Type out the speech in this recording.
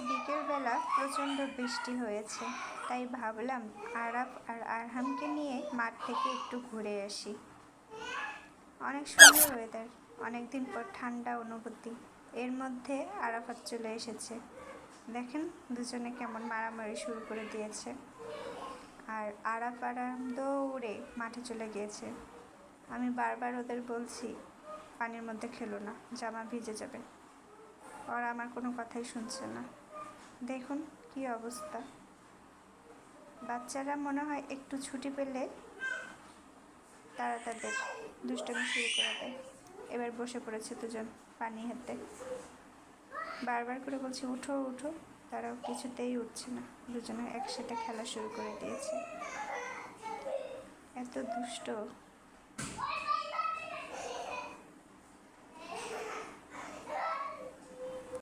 বিকেলবেলা প্রচণ্ড বৃষ্টি হয়েছে, তাই ভাবলাম আরাফ আর আরহামকে নিয়ে মাঠ থেকে একটু ঘুরে আসি। অনেক সুন্দর ওয়েদার, অনেকদিন পর ঠান্ডা অনুভূতি। এর মধ্যে আরাফাত চলে এসেছে। দেখেন দুজনে কেমন মারামারি শুরু করে দিয়েছে। আর আরাফ আরাম দৌড়ে মাঠে চলে গিয়েছে। আমি বারবার ওদের বলছি পানির মধ্যে খেলো না, জামা ভিজে যাবে। ওরা আমার কোনো কথাই শুনছে না। দেখুন কি অবস্থা। বাচ্চারা মনে হয় একটু ছুটি পেলে তারা তাদের দুষ্টুমি শুরু করে দেয়। এবার বসে পড়েছে দুজন পানি হাতে। বারবার করে বলছি উঠো উঠো, তারাও কিছুতেই উঠছে না। দুজনে একসাথে খেলা শুরু করে দিয়েছে। এত দুষ্ট।